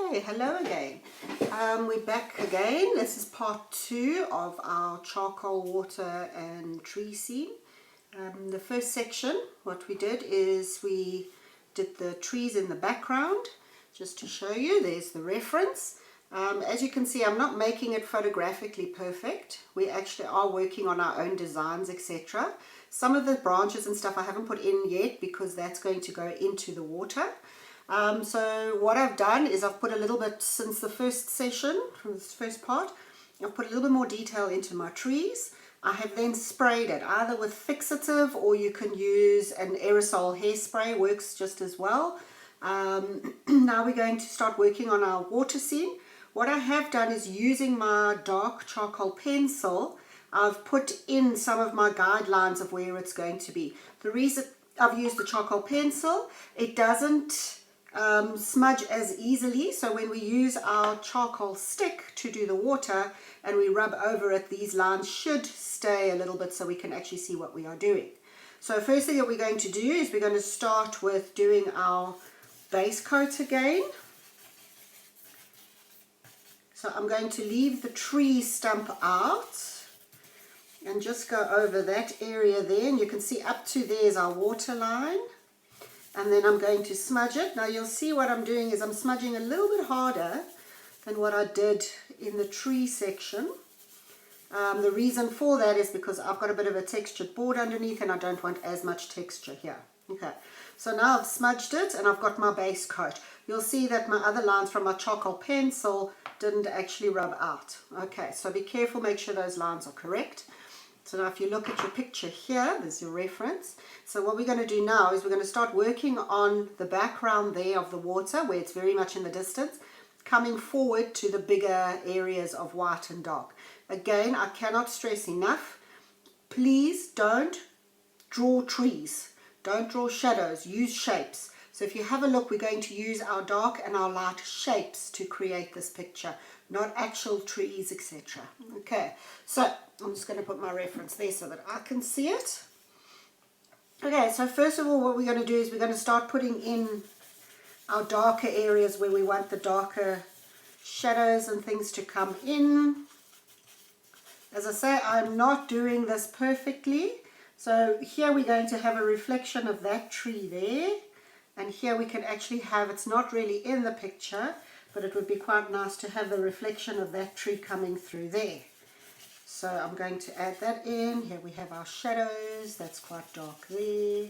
Okay, hello again. We're back again. This is part 2 of our charcoal, water and tree scene. The first section, what we did is we did the trees in the background, just to show you. There's the reference. As you can see, I'm not making it photographically perfect. We actually are working on our own designs, etc. Some of the branches and stuff I haven't put in yet because that's going to go into the water. So what I've done is I've put a little bit, since the first session, from this first part, I've put a little bit more detail into my trees. I have then sprayed it either with fixative, or you can use an aerosol hairspray, works just as well. Now we're going to start working on our water scene. What I have done is, using my dark charcoal pencil, I've put in some of my guidelines of where it's going to be. The reason I've used the charcoal pencil, it doesn't smudge as easily, so when we use our charcoal stick to do the water and we rub over it, these lines should stay a little bit so we can actually see what we are doing. So first thing that we're going to do is we're going to start with doing our base coat again. So I'm going to leave the tree stump out and just go over that area there, and you can see up to there is our water line. And then I'm going to smudge it. Now you'll see what I'm doing is I'm smudging a little bit harder than what I did in the tree section. The reason for that is because I've got a bit of a textured board underneath and I don't want as much texture here. Okay, so now I've smudged it and I've got my base coat. You'll see that my other lines from my charcoal pencil didn't actually rub out. Okay, so be careful, make sure those lines are correct. So now if you look at your picture here, there's your reference. So what we're going to do now is we're going to start working on the background there of the water, where it's very much in the distance, coming forward to the bigger areas of white and dark. Again, I cannot stress enough, please don't draw trees. Don't draw shadows, use shapes. So if you have a look, we're going to use our dark and our light shapes to create this picture, not actual trees, etc. Okay, so I'm just going to put my reference there so that I can see it. Okay, so first of all, what we're going to do is we're going to start putting in our darker areas where we want the darker shadows and things to come in. As I say, I'm not doing this perfectly. So here we're going to have a reflection of that tree there. And here we can actually have, it's not really in the picture, but it would be quite nice to have the reflection of that tree coming through there. So I'm going to add that in. Here we have our shadows, that's quite dark there.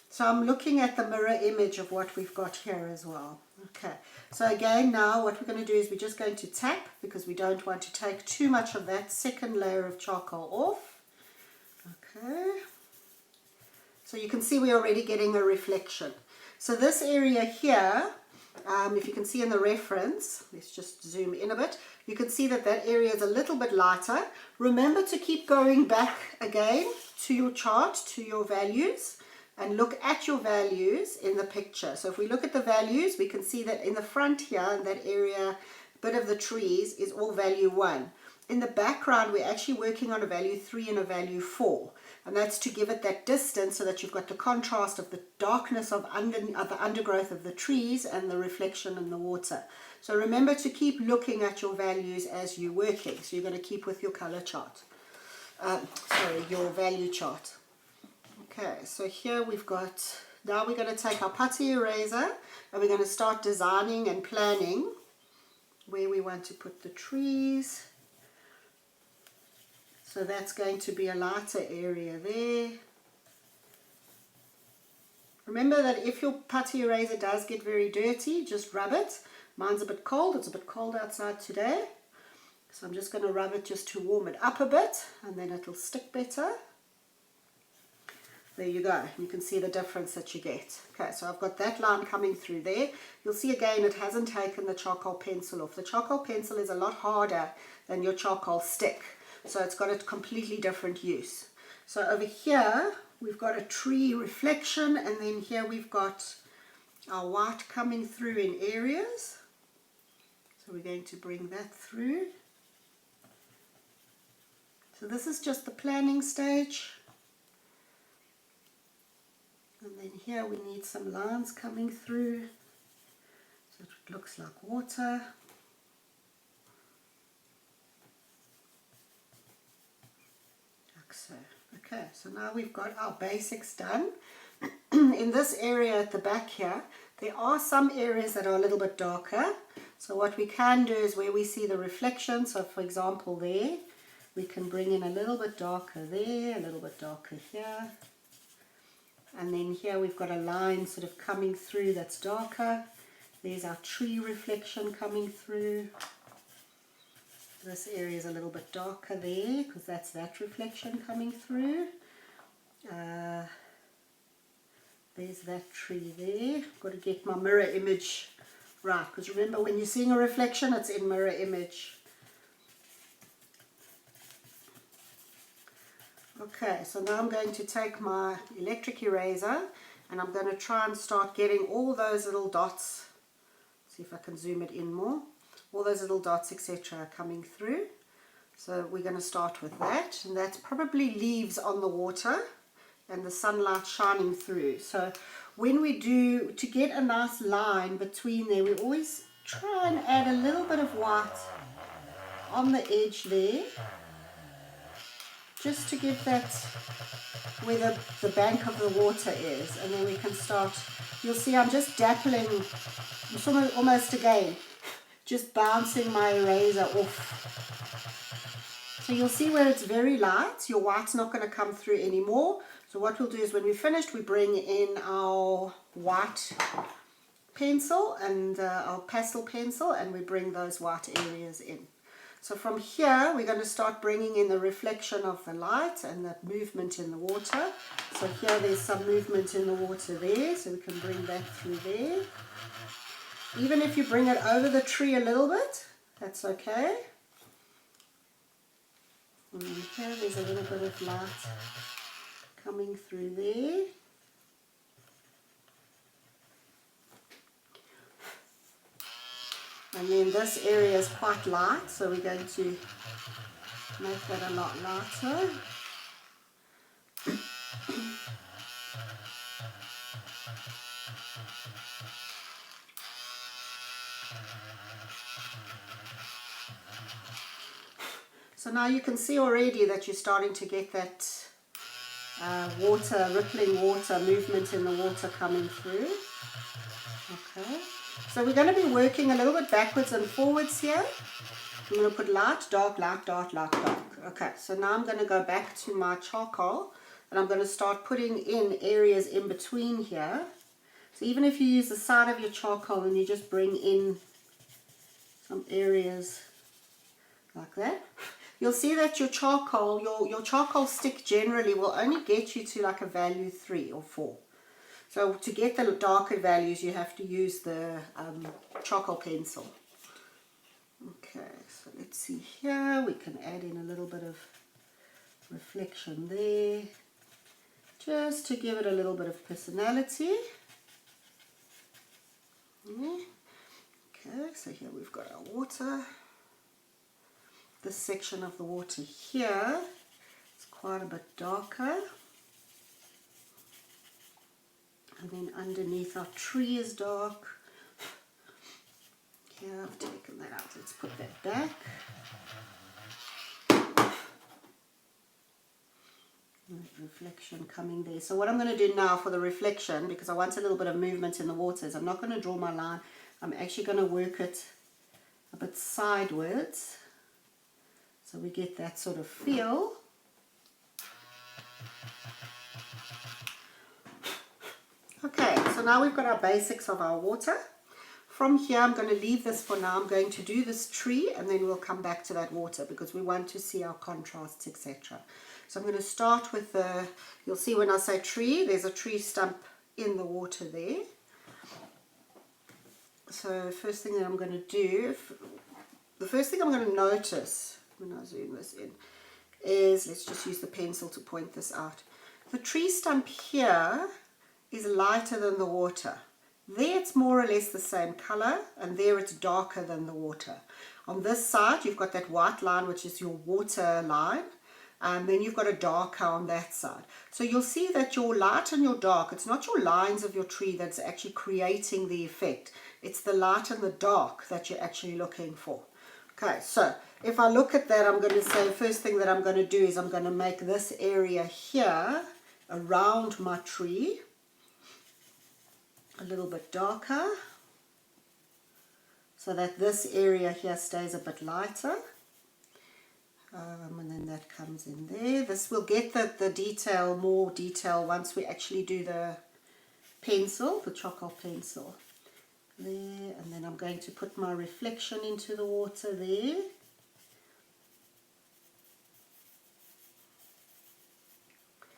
So I'm looking at the mirror image of what we've got here as well. Okay, so again now what we're going to do is we're just going to tap, because we don't want to take too much of that second layer of charcoal off. Okay, so you can see we're already getting a reflection. So this area here, if you can see in the reference, let's just zoom in a bit, you can see that that area is a little bit lighter. Remember to keep going back again to your chart, to your values, and look at your values in the picture. So if we look at the values, we can see that in the front here, in that area, a bit of the trees is all value 1. In the background, we're actually working on a value 3 and a value 4. And that's to give it that distance so that you've got the contrast of the darkness of the undergrowth of the trees and the reflection in the water. So remember to keep looking at your values as you're working. So you're going to keep with your color chart. Your value chart. Okay, so here we've got, now we're going to take our putty eraser and we're going to start designing and planning where we want to put the trees. So that's going to be a lighter area there. Remember that if your putty eraser does get very dirty, just rub it. Mine's a bit cold, it's a bit cold outside today. So I'm just going to rub it just to warm it up a bit, and then it'll stick better. There you go, you can see the difference that you get. Okay, so I've got that line coming through there. You'll see again it hasn't taken the charcoal pencil off. The charcoal pencil is a lot harder than your charcoal stick. So it's got a completely different use. So over here we've got a tree reflection, and then here we've got our white coming through in areas. So we're going to bring that through. So this is just the planning stage. And then here we need some lines coming through. So it looks like water. Like so. Okay, so now we've got our basics done. In this area at the back here, there are some areas that are a little bit darker. So what we can do is where we see the reflection, so for example there, we can bring in a little bit darker there, a little bit darker here. And then here we've got a line sort of coming through that's darker. There's our tree reflection coming through. This area is a little bit darker there because that's that reflection coming through. There's that tree there. I've got to get my mirror image right, because remember when you're seeing a reflection, it's in mirror image. Okay, so now I'm going to take my electric eraser and I'm going to try and start getting all those little dots. See if I can zoom it in more. All those little dots, etc. are coming through. So we're going to start with that, and that's probably leaves on the water and the sunlight shining through. So when we do, to get a nice line between there, we always try and add a little bit of white on the edge there, just to give that where the bank of the water is, and then we can start. You'll see I'm just dappling, almost again, just bouncing my eraser off. So you'll see where it's very light, your white's not going to come through anymore. So what we'll do is when we're finished, we bring in our white pencil and our pastel pencil, and we bring those white areas in. So from here, we're going to start bringing in the reflection of the light and the movement in the water. So here there's some movement in the water there, so we can bring that through there. Even if you bring it over the tree a little bit, that's okay. And then here there's a little bit of light coming through there. And then this area is quite light, so we're going to make that a lot lighter. So now you can see already that you're starting to get that water, rippling water, movement in the water coming through. Okay, so we're going to be working a little bit backwards and forwards here. I'm going to put light, dark, light, dark, light, dark. Okay, so now I'm going to go back to my charcoal and I'm going to start putting in areas in between here. So even if you use the side of your charcoal and you just bring in some areas like that, you'll see that your charcoal, your charcoal stick generally will only get you to like a value 3 or 4. So to get the darker values, you have to use the charcoal pencil. Okay, so let's see here. We can add in a little bit of reflection there, just to give it a little bit of personality. Okay, so here we've got our water. This section of the water here is quite a bit darker. And then underneath our tree is dark. Here I've taken that out. Let's put that back. Reflection coming there. So what I'm going to do now for the reflection, because I want a little bit of movement in the water, is I'm not going to draw my line. I'm actually going to work it a bit sideways, so we get that sort of feel. Okay, so now we've got our basics of our water. From here, I'm going to leave this for now. I'm going to do this tree and then we'll come back to that water because we want to see our contrasts, etc. So I'm going to start with the, you'll see when I say tree, there's a tree stump in the water there. So first thing that I'm going to do, the first thing I'm going to notice when I zoom this in is, let's just use the pencil to point this out. The tree stump here is lighter than the water. There it's more or less the same color, and there it's darker than the water. On this side you've got that white line, which is your water line, then you've got a darker on that side. So you'll see that your light and your dark, it's not your lines of your tree that's actually creating the effect. It's the light and the dark that you're actually looking for. Okay, so if I look at that, I'm going to say first thing that I'm going to do is I'm going to make this area here around my tree a little bit darker, so that this area here stays a bit lighter. And then that comes in there. This will get the detail, more detail, once we actually do the pencil, the charcoal pencil. There, and then I'm going to put my reflection into the water there.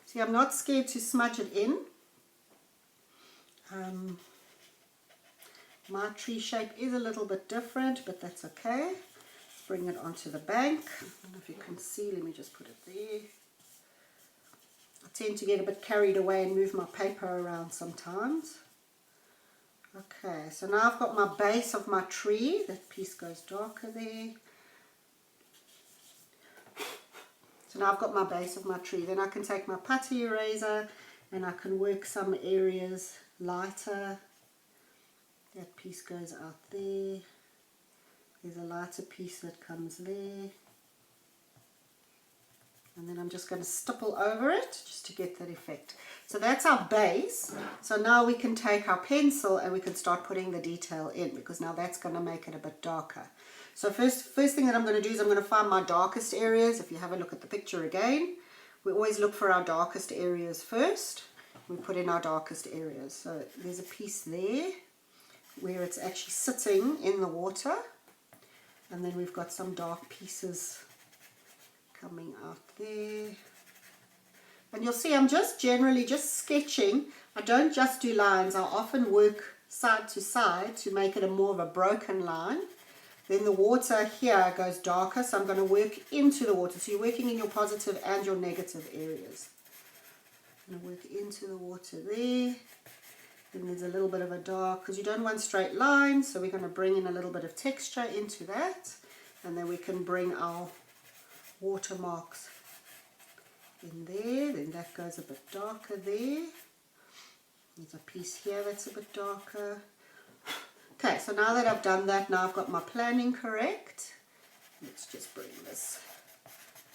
See, I'm not scared to smudge it in. My tree shape is a little bit different, but that's okay. Let's bring it onto the bank. I don't know if you can see, let me just put it there. I tend to get a bit carried away and move my paper around sometimes. Okay, so now I've got my base of my tree. That piece goes darker there. So now I've got my base of my tree. Then I can take my putty eraser and I can work some areas lighter. That piece goes out there. There's a lighter piece that comes there. And then I'm just going to stipple over it just to get that effect. So that's our base. So now we can take our pencil and we can start putting the detail in, because now that's going to make it a bit darker. So first thing that I'm going to do is I'm going to find my darkest areas. If you have a look at the picture again, we always look for our darkest areas first. We put in our darkest areas. So there's a piece there where it's actually sitting in the water. And then we've got some dark pieces coming out there. And you'll see I'm just generally just sketching. I don't just do lines. I often work side to side to make it a more of a broken line. Then the water here goes darker, so I'm going to work into the water. So you're working in your positive and your negative areas. I'm going to work into the water there. Then there's a little bit of a dark, because you don't want straight lines, so we're going to bring in a little bit of texture into that. And then we can bring our watermarks in there. Then that goes a bit darker there. There's a piece here that's a bit darker. Okay, so now that I've done that, now I've got my planning correct. Let's just bring this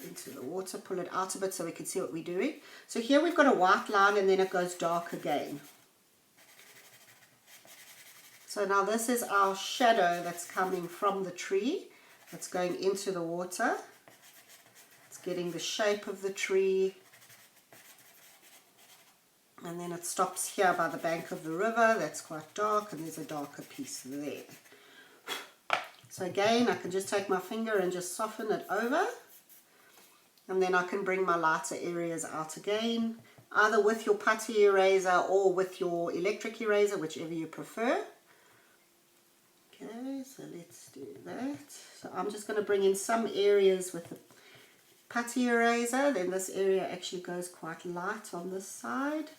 into the water, pull it out a bit so we can see what we're doing. So here we've got a white line and then it goes dark again. So now this is our shadow that's coming from the tree. That's going into the water. It's getting the shape of the tree. And then it stops here by the bank of the river. That's quite dark, and there's a darker piece there. So again, I can just take my finger and just soften it over. And then I can bring my lighter areas out again, either with your putty eraser or with your electric eraser, whichever you prefer. Okay, so let's do that. So I'm just going to bring in some areas with the putty eraser. Then this area actually goes quite light on this side,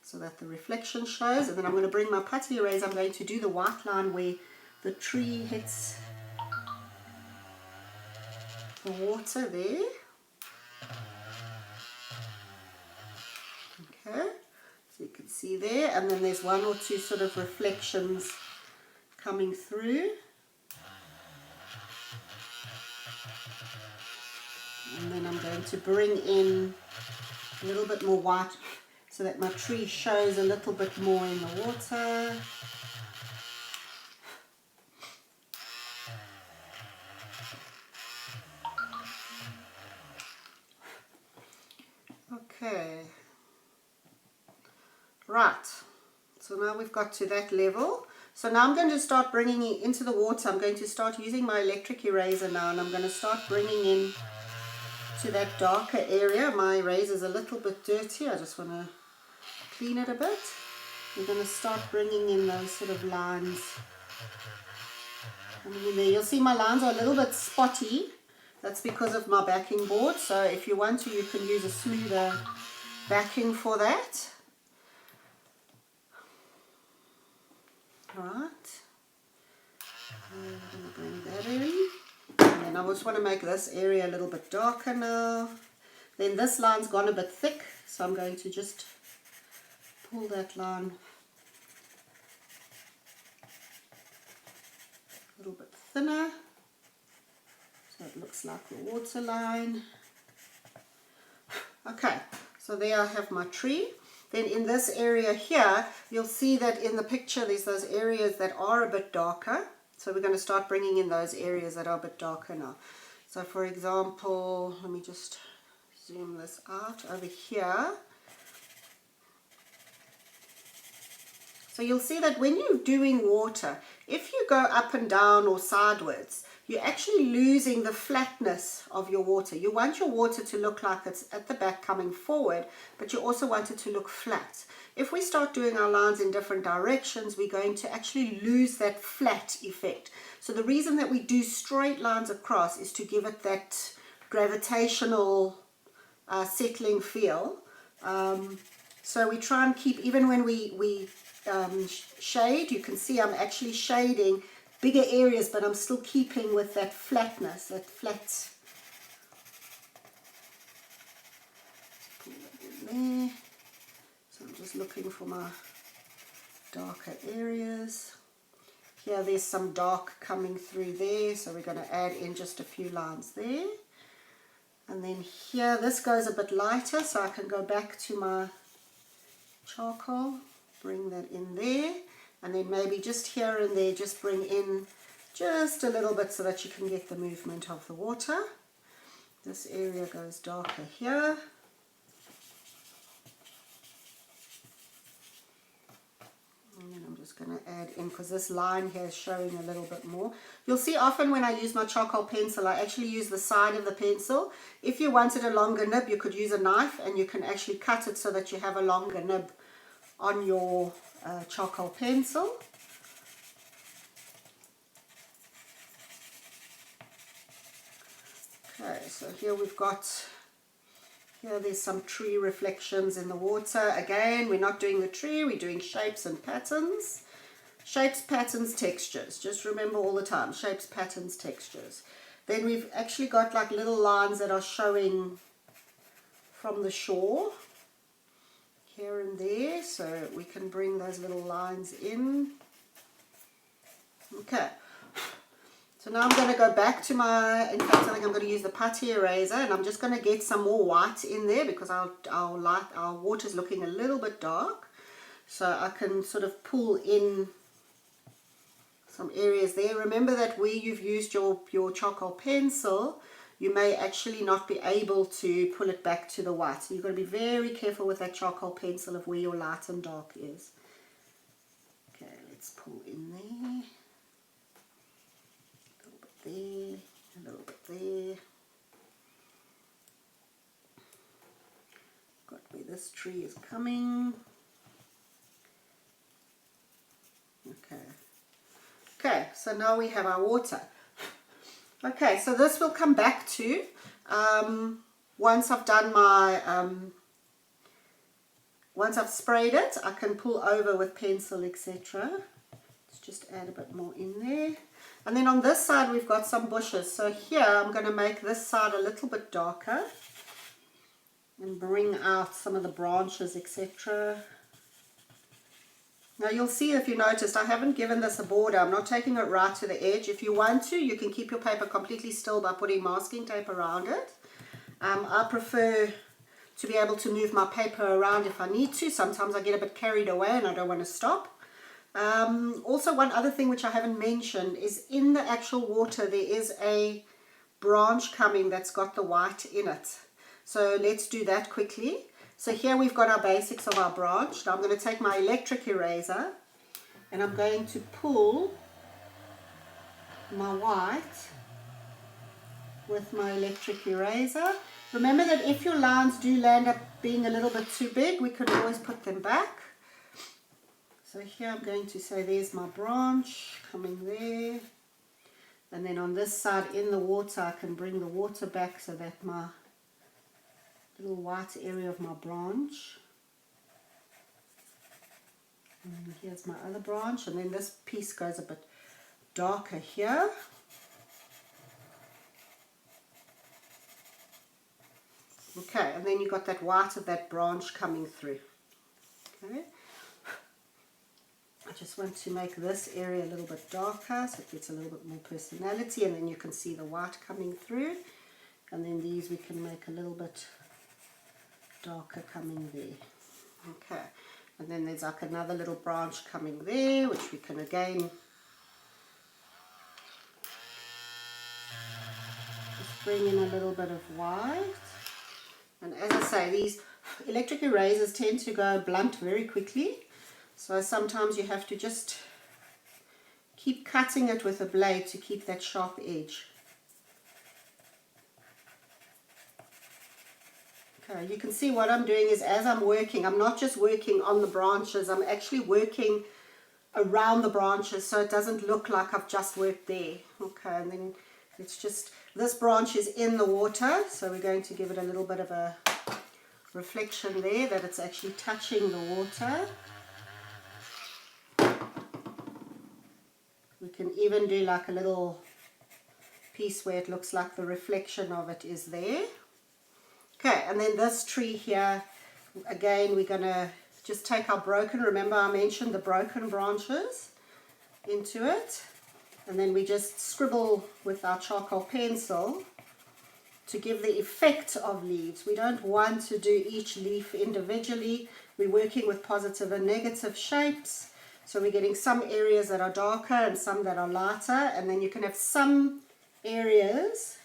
so that the reflection shows. And then I'm going to bring my putty eraser. I'm going to do the white line where the tree hits the water there. Okay, so you can see there. And then there's one or two sort of reflections coming through. And then I'm going to bring in a little bit more white so that my tree shows a little bit more in the water. Okay. Right. So now we've got to that level. So now I'm going to start bringing it into the water. I'm going to start using my electric eraser now, and I'm going to start bringing in to that darker area. My eraser is a little bit dirty. I just want to clean it a bit. I'm going to start bringing in those sort of lines. And in there, you'll see my lines are a little bit spotty. That's because of my backing board. So if you want to, you can use a smoother backing for that. Right. I'm going to bring that in. And then I just want to make this area a little bit darker now. Then this line's gone a bit thick, so I'm going to just pull that line a little bit thinner, so it looks like the water line. Okay, so there I have my tree. Then in this area here, you'll see that in the picture there's those areas that are a bit darker. So we're going to start bringing in those areas that are a bit darker now. So for example, let me just zoom this out over here. So you'll see that when you're doing water, if you go up and down or sideways, you're actually losing the flatness of your water. You want your water to look like it's at the back coming forward, but you also want it to look flat. If we start doing our lines in different directions, we're going to actually lose that flat effect. So the reason that we do straight lines across is to give it that gravitational settling feel. So we try and keep, even when we shade, you can see I'm actually shading bigger areas, but I'm still keeping with that flatness, that flat. Pull that in there. So I'm just looking for my darker areas. Here there's some dark coming through there, so we're going to add in just a few lines there. And then here, this goes a bit lighter, so I can go back to my charcoal, bring that in there, and then maybe just here and there, just bring in just a little bit so that you can get the movement of the water. This area goes darker here. And then I'm just going to add in, because this line here is showing a little bit more. You'll see often when I use my charcoal pencil, I actually use the side of the pencil. If you wanted a longer nib, you could use a knife and you can actually cut it so that you have a longer nib on your charcoal pencil. Okay, so here we've got, here there's some tree reflections in the water. Again, we're not doing the tree, we're doing shapes and patterns. Shapes, patterns, textures. Just remember all the time, shapes, patterns, textures. Then we've actually got like little lines that are showing from the shore here and there, so we can bring those little lines in. Okay, so now I'm going to go back to my, in fact I think I'm going to use the putty eraser, and I'm just going to get some more white in there because our water's looking a little bit dark, so I can sort of pull in some areas there. Remember that where you've used your charcoal pencil, you may actually not be able to pull it back to the white. So you've got to be very careful with that charcoal pencil of where your light and dark is. Okay, let's pull in there. A little bit there, a little bit there. Got where this tree is coming. Okay. Okay, so now we have our water. Okay, so this will come back to once I've done my, once I've sprayed it, I can pull over with pencil, etc. Let's just add a bit more in there. And then on this side we've got some bushes. So here I'm going to make this side a little bit darker and bring out some of the branches, etc. Now you'll see, if you noticed, I haven't given this a border. I'm not taking it right to the edge. If you want to, you can keep your paper completely still by putting masking tape around it. I prefer to be able to move my paper around if I need to. Sometimes I get a bit carried away and I don't want to stop. Also, one other thing which I haven't mentioned is in the actual water there is a branch coming that's got the white in it. So let's do that quickly. So here we've got our basics of our branch. Now I'm going to take my electric eraser and I'm going to pull my white with my electric eraser. Remember that if your lines do land up being a little bit too big, we could always put them back. So here I'm going to say there's my branch coming there. And then on this side in the water, I can bring the water back so that my little white area of my branch, and then here's my other branch, and then this piece goes a bit darker here. Okay, and then you've got that white of that branch coming through. Okay. I just want to make this area a little bit darker so it gets a little bit more personality, and then you can see the white coming through. And then these we can make a little bit darker coming there. Okay, and then there's like another little branch coming there, which we can again just bring in a little bit of white. And as I say, these electric erasers tend to go blunt very quickly, so sometimes you have to just keep cutting it with a blade to keep that sharp edge. Okay, you can see what I'm doing is, as I'm working, I'm not just working on the branches, I'm actually working around the branches so it doesn't look like I've just worked there. Okay, and then it's just, this branch is in the water, so we're going to give it a little bit of a reflection there, that it's actually touching the water. We can even do like a little piece where it looks like the reflection of it is there. Okay, and then this tree here, again, we're going to just take our broken, remember I mentioned the broken branches, into it. And then we just scribble with our charcoal pencil to give the effect of leaves. We don't want to do each leaf individually. We're working with positive and negative shapes. So we're getting some areas that are darker and some that are lighter. And then you can have some areas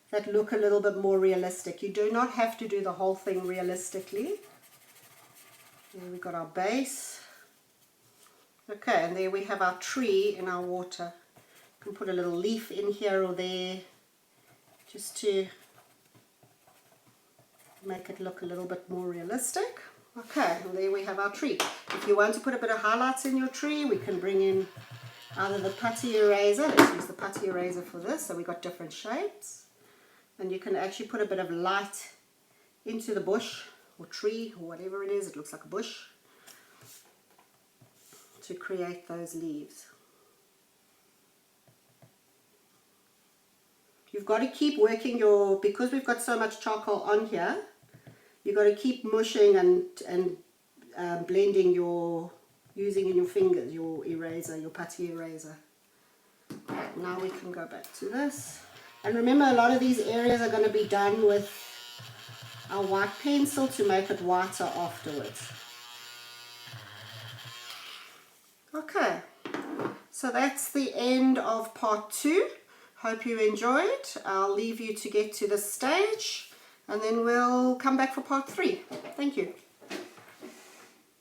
that look a little bit more realistic. You do not have to do the whole thing realistically. There we got our base. Okay, and there we have our tree in our water. You can put a little leaf in here or there just to make it look a little bit more realistic. Okay, and there we have our tree. If you want to put a bit of highlights in your tree, we can bring in either the putty eraser. Let's use the putty eraser for this, so we've got different shapes. And you can actually put a bit of light into the bush or tree or whatever it is. It looks like a bush, to create those leaves. You've got to keep working your, because we've got so much charcoal on here, you've got to keep mushing and blending your, using in your fingers, your eraser, your putty eraser. Okay, now we can go back to this. And remember, a lot of these areas are going to be done with our white pencil to make it whiter afterwards. Okay, so that's the end of part 2. Hope you enjoyed. I'll leave you to get to this stage and then we'll come back for part 3. Thank you.